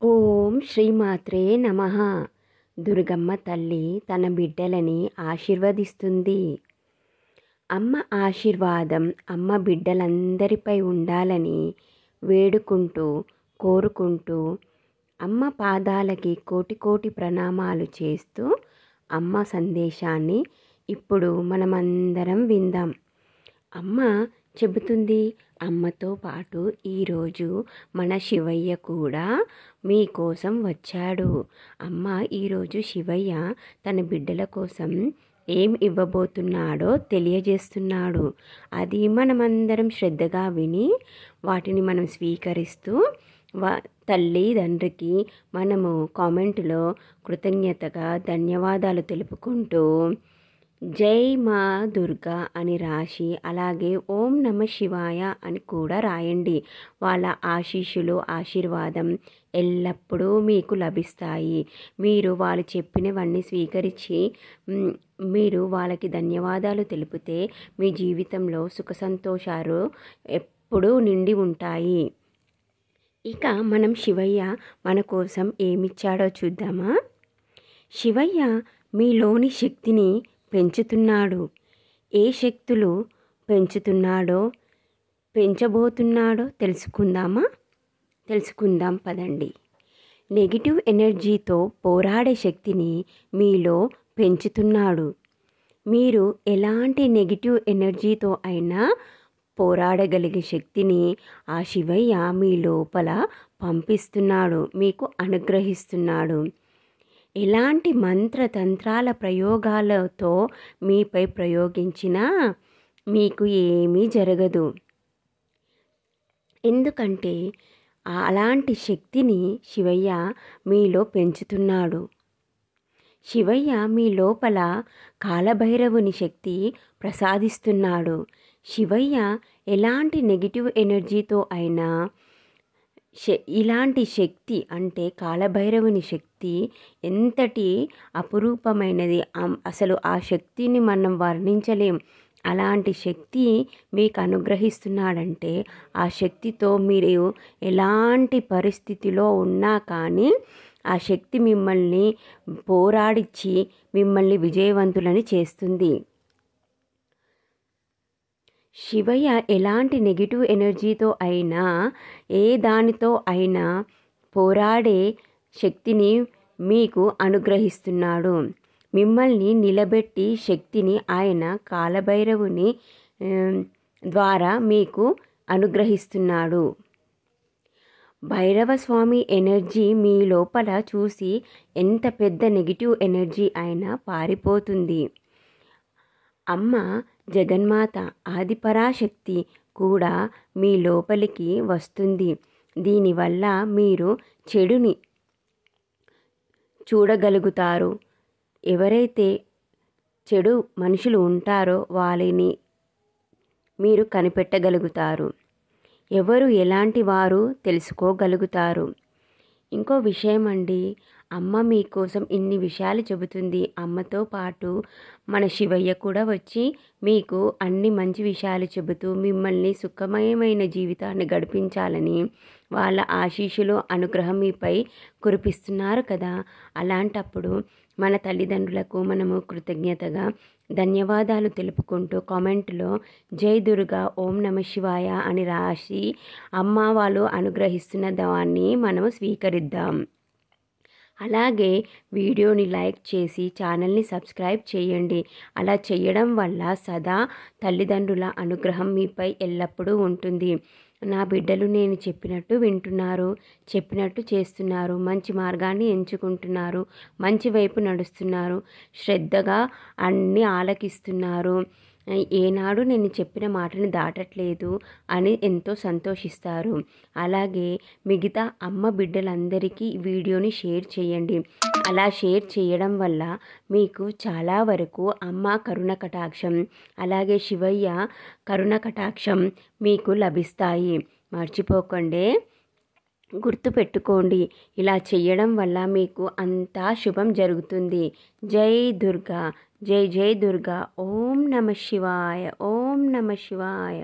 ఓం శ్రీమాత్రే నమః. దుర్గమ్మ తల్లి తన బిడ్డలని ఆశీర్వదిస్తుంది. అమ్మ ఆశీర్వాదం అమ్మ బిడ్డలందరిపై ఉండాలని వేడుకుంటూ కోరుకుంటూ అమ్మ పాదాలకి కోటి కోటి ప్రణామాలు చేస్తూ అమ్మ సందేశాన్ని ఇప్పుడు మనమందరం విందాం. అమ్మ చెబుతుంది, అమ్మతో పాటు ఈరోజు మన శివయ్య కూడా మీకోసం వచ్చాడు. అమ్మ ఈరోజు శివయ్య తన బిడ్డల కోసం ఏం ఇవ్వబోతున్నాడో తెలియజేస్తున్నాడు. అది మనమందరం శ్రద్ధగా విని వాటిని మనం స్వీకరిస్తూ తల్లిదండ్రికి మనము కామెంట్లో కృతజ్ఞతగా ధన్యవాదాలు తెలుపుకుంటూ జై మా దుర్గా అని రాసి అలాగే ఓం నమ శివాయ అని కూడా రాయండి. వాళ్ళ ఆశీస్సులు ఆశీర్వాదం ఎల్లప్పుడూ మీకు లభిస్తాయి. మీరు వాళ్ళు చెప్పినవన్నీ స్వీకరించి మీరు వాళ్ళకి ధన్యవాదాలు తెలిపితే మీ జీవితంలో సుఖ సంతోషాలు ఎప్పుడూ నిండి ఉంటాయి. ఇక మనం శివయ్య మన కోసం ఏమిచ్చాడో చూద్దామా. శివయ్య మీలోని శక్తిని పెంచుతున్నాడు. ఏ శక్తులు పెంచబోతున్నాడో తెలుసుకుందాం పదండి. నెగిటివ్ ఎనర్జీతో పోరాడే శక్తిని మీలో పెంచుతున్నాడు. మీరు ఎలాంటి నెగిటివ్ ఎనర్జీతో అయినా పోరాడగలిగే శక్తిని ఆ శివయ్య మీ లోపల పంపిస్తున్నాడు, మీకు అనుగ్రహిస్తున్నాడు. ఎలాంటి మంత్రతంత్రాల ప్రయోగాలతో మీపై ప్రయోగించినా మీకు ఏమీ జరగదు. ఎందుకంటే అలాంటి శక్తిని శివయ్య మీలో పెంచుతున్నాడు. శివయ్య మీ లోపల కాలభైరవుని శక్తి ప్రసాదిస్తున్నాడు. శివయ్య ఎలాంటి నెగిటివ్ ఎనర్జీతో అయినా ఇలాంటి శక్తి అంటే కాలభైరవుని శక్తి ఎంతటి అపురూపమైనది, అసలు ఆ శక్తిని మనం వర్ణించలేం. అలాంటి శక్తి మీకు అనుగ్రహిస్తున్నాడంటే ఆ శక్తితో మీరు ఎలాంటి పరిస్థితిలో ఉన్నా కానీ ఆ శక్తి మిమ్మల్ని పోరాడిచ్చి మిమ్మల్ని విజయవంతులని చేస్తుంది. శివయ్య ఎలాంటి నెగిటివ్ ఎనర్జీతో అయినా ఏ దానితో అయినా పోరాడే శక్తిని మీకు అనుగ్రహిస్తున్నాడు. మిమ్మల్ని నిలబెట్టి శక్తిని ఆయన కాలభైరవుని ద్వారా మీకు అనుగ్రహిస్తున్నాడు. భైరవ స్వామి ఎనర్జీ మీ లోపల చూసి ఎంత పెద్ద నెగిటివ్ ఎనర్జీ అయినా పారిపోతుంది. అమ్మ జగన్మాత ఆదిపరాశక్తి కూడా మీ లోపలికి వస్తుంది. దీనివల్ల మీరు చెడుని చూడగలుగుతారు. ఎవరైతే చెడు మనుషులు ఉంటారో వాళ్ళని మీరు కనిపెట్టగలుగుతారు. ఎవరు ఎలాంటి వారు తెలుసుకోగలుగుతారు. ఇంకో విషయం అండి, అమ్మ మీకోసం ఇన్ని విషయాలు చెబుతుంది. అమ్మతో పాటు మన శివయ్య కూడా వచ్చి మీకు అన్ని మంచి విషయాలు చెబుతూ మిమ్మల్ని సుఖమయమైన జీవితాన్ని గడిపించాలని వాళ్ళ ఆశీస్సులు అనుగ్రహం మీపై కురిపిస్తున్నారు కదా. అలాంటప్పుడు మన తల్లిదండ్రులకు మనము కృతజ్ఞతగా ధన్యవాదాలు తెలుపుకుంటూ కామెంట్లో జై దుర్గా ఓం నమ శివాయ అని రాసి అమ్మ వాళ్ళు అనుగ్రహిస్తున్న దాన్ని మనము స్వీకరిద్దాం. అలాగే వీడియోని లైక్ చేసి ఛానల్ని సబ్స్క్రైబ్ చేయండి. అలా చేయడం వల్ల సదా తల్లిదండ్రుల అనుగ్రహం మీపై ఎల్లప్పుడూ ఉంటుంది. నా బిడ్డలు నేను చెప్పినట్టు వింటున్నారు, చెప్పినట్టు చేస్తున్నారు, మంచి మార్గాన్ని ఎంచుకుంటున్నారు, మంచి వైపు నడుస్తున్నారు, శ్రద్ధగా అన్నీ ఆలకిస్తున్నారు, ఏనాడు నేను చెప్పిన మాటని దాటట్లేదు అని ఎంతో సంతోషిస్తారు. అలాగే మిగతా అమ్మ బిడ్డలందరికీ ఈ వీడియోని షేర్ చేయండి. అలా షేర్ చేయడం వల్ల మీకు చాలా వరకు అమ్మ కరుణ కటాక్షం అలాగే శివయ్య కరుణ కటాక్షం మీకు లభిస్తాయి. మర్చిపోకండి, గుర్తుపెట్టుకోండి. ఇలా చేయడం వల్ల మీకు అంతా శుభం జరుగుతుంది. జై దుర్గా, జై జై దుర్గా. ఓం నమ శివాయ, ఓం నమ శివాయ.